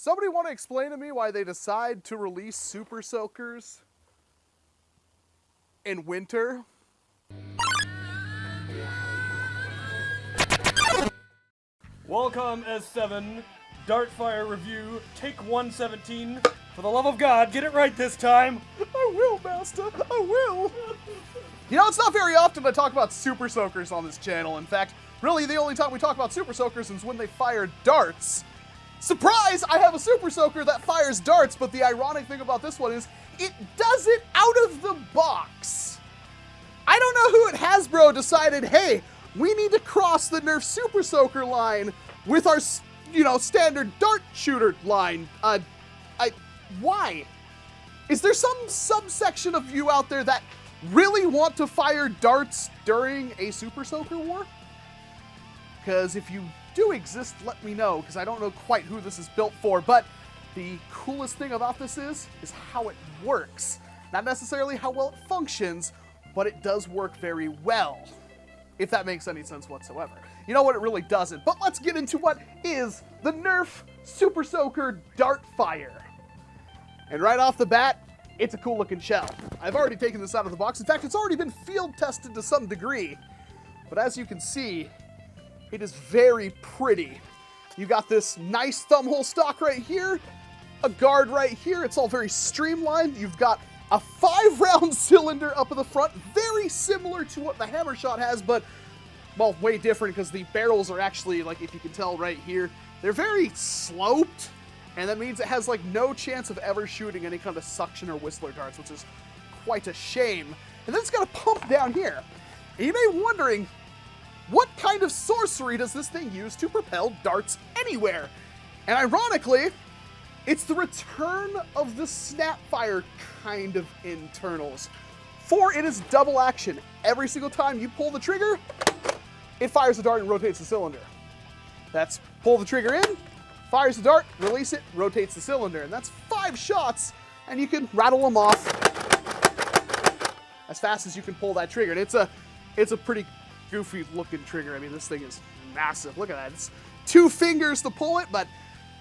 Somebody want to explain to me why they decide to release Super Soakers in winter? Walcom S7 Dartfire review, take 117. For the love of God, get it right this time. I will, Master. I will. You know, it's not very often I talk about Super Soakers on this channel. In fact, really the only time we talk about Super Soakers is when they fire darts. Surprise! I have a Super Soaker that fires darts, but the ironic thing about this one is it does it out of the box. I don't know who at Hasbro decided, hey, we need to cross the NERF Super Soaker line with our, standard dart shooter line. Why? Is there some subsection of you out there that really want to fire darts during a Super Soaker war? Because if you do exist, let me know, because I don't know quite who this is built for, but the coolest thing about this is how it works. Not necessarily how well it functions, but it does work very well, if that makes any sense whatsoever. You know what, it really doesn't, but let's get into what is the NERF Super Soaker Dartfire. And right off the bat, it's a cool looking shell. I've already taken this out of the box. In fact, it's already been field tested to some degree, but as you can see, it is very pretty. You got this nice thumbhole stock right here, a guard right here. It's all very streamlined. You've got a 5-round cylinder up in the front, very similar to what the Hammershot has, but, well, way different because the barrels are actually, like, if you can tell right here, they're very sloped, and that means it has, like, no chance of ever shooting any kind of suction or whistler darts, which is quite a shame. And then it's got a pump down here. And you may be wondering, what kind of sorcery does this thing use to propel darts anywhere? And ironically, it's the return of the Snapfire kind of internals. For it is double action. Every single time you pull the trigger, it fires the dart and rotates the cylinder. That's pull the trigger in, fires the dart, release it, rotates the cylinder. And that's 5 shots, and you can rattle them off as fast as you can pull that trigger. And it's a pretty goofy looking trigger. I mean, this thing is massive. Look at that. It's 2 fingers to pull it, but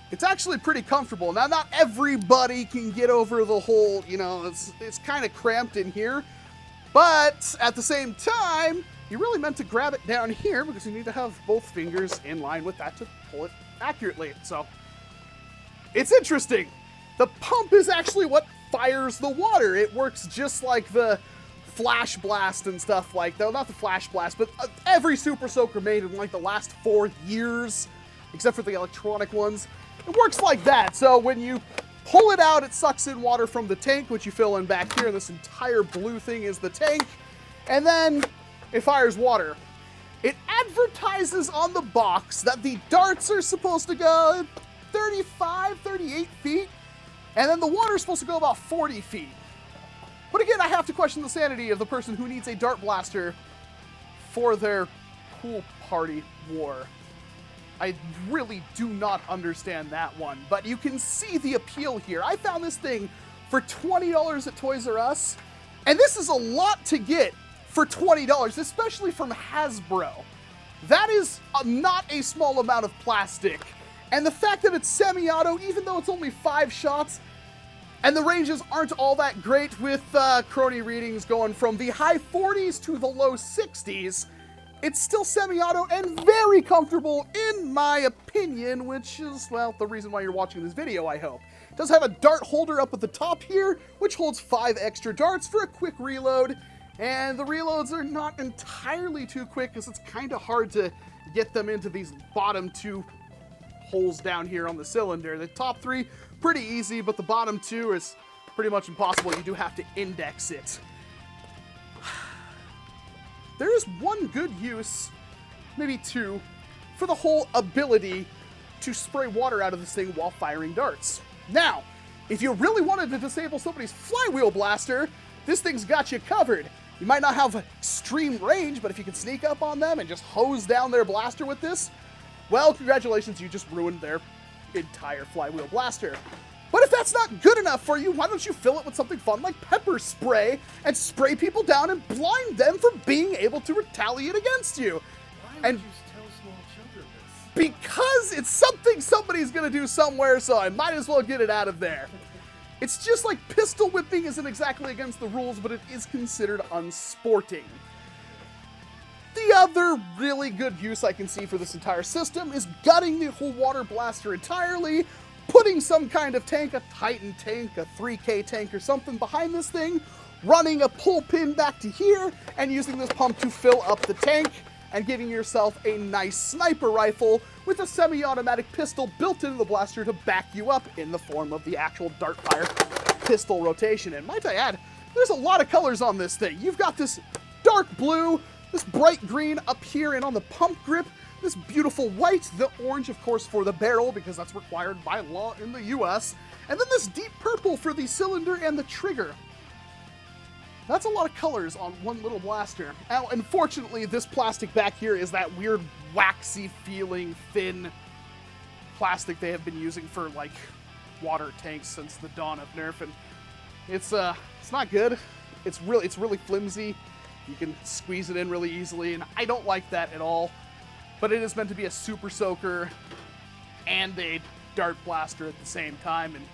it's actually pretty comfortable. Now, not everybody can get over the whole, it's kind of cramped in here, but at the same time, you really meant to grab it down here because you need to have both fingers in line with that to pull it accurately. So it's interesting. The pump is actually what fires the water. It works just like the Flash Blast and stuff like that. Not the Flash Blast, but every Super Soaker made in like the last 4 years, except for the electronic ones. It works like that. So when you pull it out, it sucks in water from the tank, which you fill in back here. And this entire blue thing is the tank. And then it fires water. It advertises on the box that the darts are supposed to go 35, 38 feet. And then the water is supposed to go about 40 feet. But again, I have to question the sanity of the person who needs a dart blaster for their pool party war. I really do not understand that one, but you can see the appeal here. I found this thing for $20 at Toys R Us, and this is a lot to get for $20, especially from Hasbro. That is not a small amount of plastic. And the fact that it's semi-auto, even though it's only 5 shots, and the ranges aren't all that great with crony readings going from the high 40s to the low 60s, it's still semi-auto and very comfortable in my opinion, which is, well, the reason why you're watching this video, I hope. It does have a dart holder up at the top here, which holds 5 extra darts for a quick reload. And the reloads are not entirely too quick because it's kind of hard to get them into these bottom 2 holes down here on the cylinder. The top 3, pretty easy, but the bottom 2 is pretty much impossible. You do have to index it. There is one good use, maybe 2, for the whole ability to spray water out of this thing while firing darts. Now, if you really wanted to disable somebody's flywheel blaster, this thing's got you covered. You might not have extreme range, but if you can sneak up on them and just hose down their blaster with this, well, congratulations, you just ruined their entire flywheel blaster. But if that's not good enough for you, why don't you fill it with something fun like pepper spray and spray people down and blind them for being able to retaliate against you? Why would you tell small children this? because it's something somebody's gonna do somewhere, so I might as well get it out of there. It's just like pistol whipping isn't exactly against the rules, but it is considered unsporting. The other really good use I can see for this entire system is gutting the whole water blaster entirely, putting some kind of tank, a Titan tank, a 3K tank or something behind this thing, running a pull pin back to here, and using this pump to fill up the tank, and giving yourself a nice sniper rifle with a semi-automatic pistol built into the blaster to back you up in the form of the actual Dartfire pistol rotation. And might I add, there's a lot of colors on this thing. You've got this dark blue, this bright green up here and on the pump grip, this beautiful white, the orange, of course, for the barrel, because that's required by law in the US, and then this deep purple for the cylinder and the trigger. That's a lot of colors on one little blaster. Now, unfortunately, this plastic back here is that weird, waxy feeling, thin plastic they have been using for, like, water tanks since the dawn of NERF, and it's not good. It's really flimsy. You can squeeze it in really easily, and I don't like that at all. But it is meant to be a super soaker and a dart blaster at the same time, and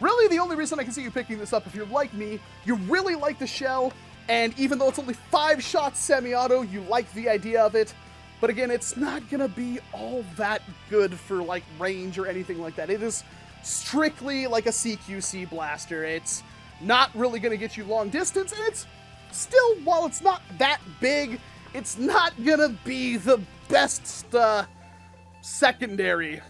really the only reason I can see you picking this up, if you're like me, you really like the shell, and even though it's only 5 shots semi-auto, you like the idea of it. But again, it's not gonna be all that good for like range or anything like that. It is strictly like a CQC blaster. It's not really gonna get you long distance, and it's still, while it's not that big, it's not gonna be the best secondary.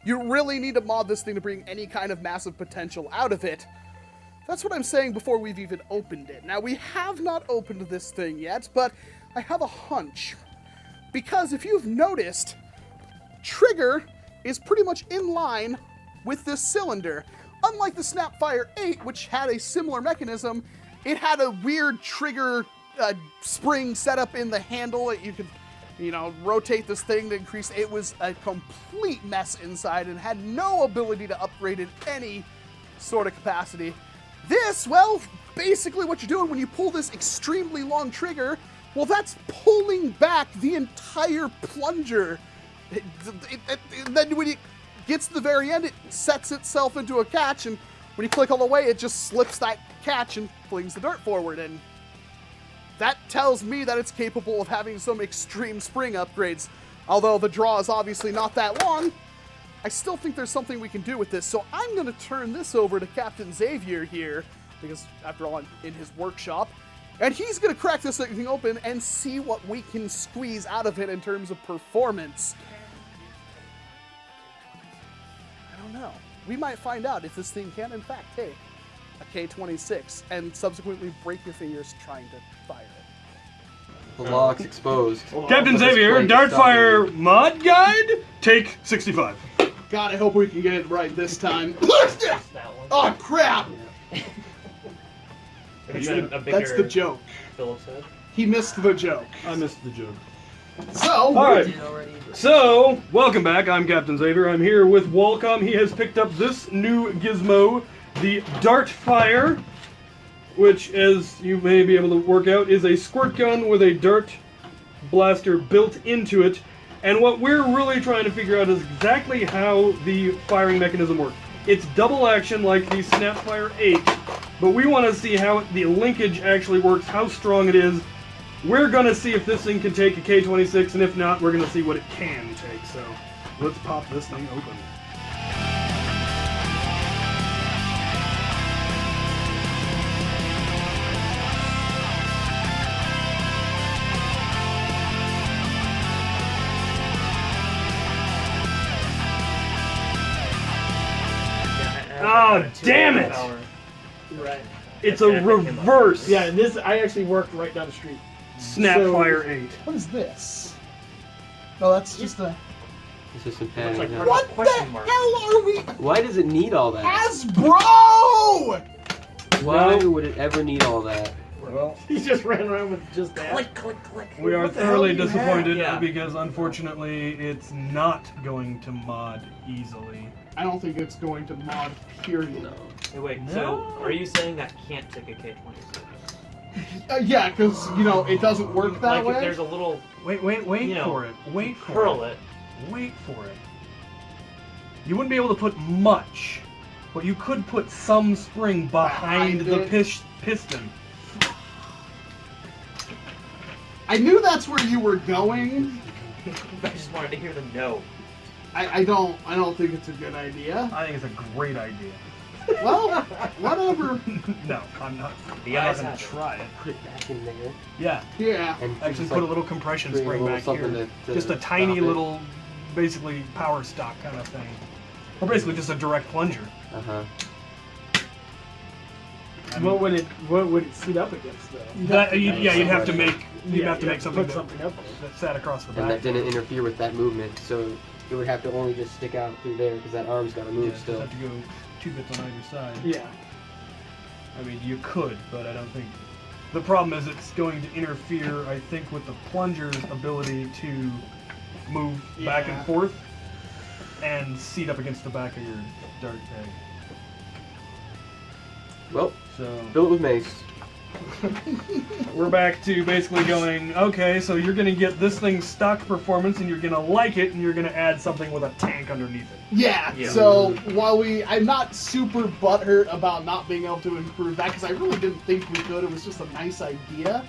You really need to mod this thing to bring any kind of massive potential out of it. That's what I'm saying before we've even opened it. Now, we have not opened this thing yet, but I have a hunch. Because if you've noticed, trigger is pretty much in line with this cylinder. Unlike the Snapfire 8, which had a similar mechanism, it had a weird trigger spring setup in the handle that you could, you know, rotate this thing to increase. It was a complete mess inside and had no ability to upgrade in any sort of capacity. This, well, basically what you're doing when you pull this extremely long trigger, well, that's pulling back the entire plunger. Then when it gets to the very end, it sets itself into a catch, and when you click all the way, it just slips that catch and flings the dart forward, and that tells me that it's capable of having some extreme spring upgrades. Although the draw is obviously not that long, I still think there's something we can do with this. So I'm going to turn this over to Captain Xavier here, because after all, I'm in his workshop, and he's going to crack this thing open and see what we can squeeze out of it in terms of performance. I don't know. We might find out if this thing can, in fact, take a K-26 and subsequently break your fingers trying to fire it. The lock's exposed. Captain Xavier, Dartfire mod guide, take 65. God, I hope we can get it right this time. Oh, crap! That's the joke. Phillips head. He missed the joke. I missed the joke. So, alright. So, welcome back. I'm Captain Xavier. I'm here with Walcom. He has picked up this new gizmo, the Dartfire, which, as you may be able to work out, is a squirt gun with a dart blaster built into it. And what we're really trying to figure out is exactly how the firing mechanism works. It's double action like the Snapfire 8, but we want to see how the linkage actually works, how strong it is. We're going to see if this thing can take a K-26, and if not, we're going to see what it can take. So, let's pop this thing open. Oh, damn it! Right. It's a reverse. Yeah, and this, I actually worked right down the street. Snapfire 8. What is this? No, that's just a... It's just some padding. like huh? what the hell are we? Why does it need all that? Hasbro! Why would it ever need all that? Well, He just ran around with just that. Click, click, click. we are What the hell thoroughly do you disappointed have? Yeah. because unfortunately it's not going to mod easily. I don't think it's going to mod, period. No. Hey, wait, No. so are you saying that can't take a K-26? Yeah, because, you know, it doesn't work that Like if way. there's a little Wait You know, for it. Wait for curl it. it, wait for it. You wouldn't be able to put much, but you could put some spring behind the piston. I knew that's where you were going. I just wanted to hear the no. I don't think it's a good idea. I think it's a great idea. Well, whatever. No, I'm not. The I'm eyes not gonna have it. try it. Put it back in there. Yeah. Yeah. And Actually, just, put a like, little compression create a spring little back here. something to Just a stop tiny it. little, basically power stock kind of thing, or basically just a direct plunger. Uh huh. What would it seat up against though? You'd have to make Put something something up. that sat across the And back. that didn't interfere with that movement, so it would have to only just stick out through there because that arm's got to move Yeah, still. have to go 2 bits on either side. Yeah. I mean, you could, but I don't think. The problem is it's going to interfere, I think, with the plunger's ability to move back and Yeah. forth and seat up against the back of your dart bag. Well, So fill it with mace. we're back to basically going, okay, so you're going to get this thing's stock performance and you're going to like it and you're going to add something with a tank underneath it. Yeah. Yeah. So while I'm not super butthurt about not being able to improve that because I really didn't think we could. It was just a nice idea.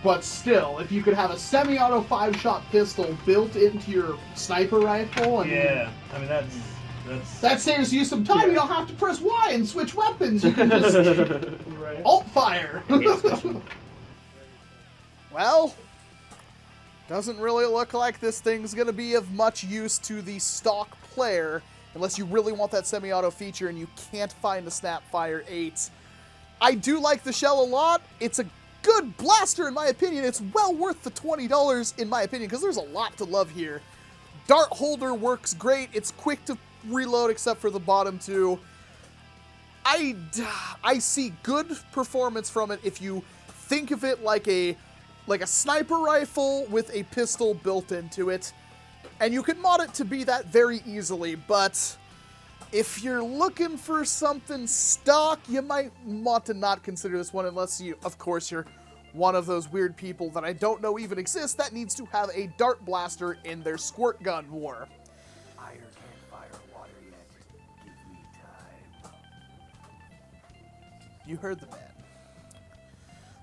But still, if you could have a semi-auto 5-shot pistol built into your sniper rifle, and Yeah, I mean, that's... that saves you some time. Yeah. You don't have to press Y and switch weapons. You can just Right. alt fire. Well, doesn't really look like this thing's going to be of much use to the stock player unless you really want that semi-auto feature and you can't find a Snapfire 8. I do like the shell a lot. It's a good blaster in my opinion. It's well worth the $20 in my opinion because there's a lot to love here. Dart holder works great. It's quick to reload except for the bottom two. I see good performance from it if you think of it like a sniper rifle with a pistol built into it. And you can mod it to be that very easily, but if you're looking for something stock, you might want to not consider this one unless you, of course, you're one of those weird people that I don't know even exist that needs to have a dart blaster in their squirt gun war. Fire can't fire water yet. Give me time. You heard the man.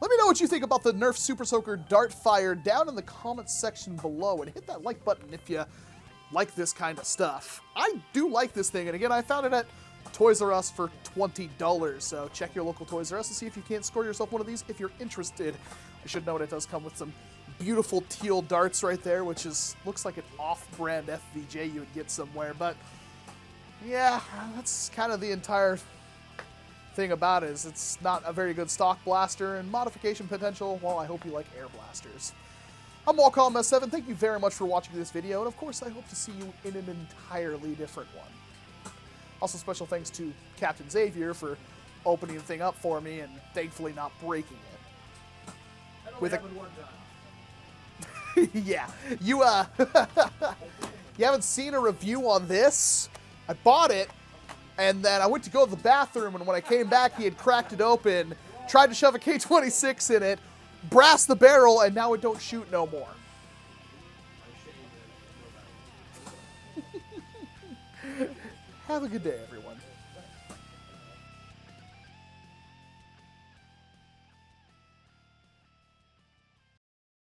Let me know what you think about the NERF Super Soaker Dartfire down in the comments section below, and hit that like button if you like this kind of stuff. I do like this thing, and again, I found it at Toys R Us for $20, so check your local Toys R Us to see if you can't score yourself one of these if you're interested. I should note it does come with some beautiful teal darts right there, which looks like an off-brand FVJ you would get somewhere, but yeah, that's kind of the entire thing about it is it's not a very good stock blaster, and modification potential, well, I hope you like air blasters. I'm Walcom S7, thank you very much for watching this video, and of course I hope to see you in an entirely different one. Also special thanks to Captain Xavier for opening the thing up for me and thankfully not breaking it. With a... yeah, you you haven't seen a review on this? I bought it, and then I went to go to the bathroom, and when I came back, he had cracked it open, tried to shove a K26 in it, brassed the barrel, and now it don't shoot no more. Have a good day, everyone.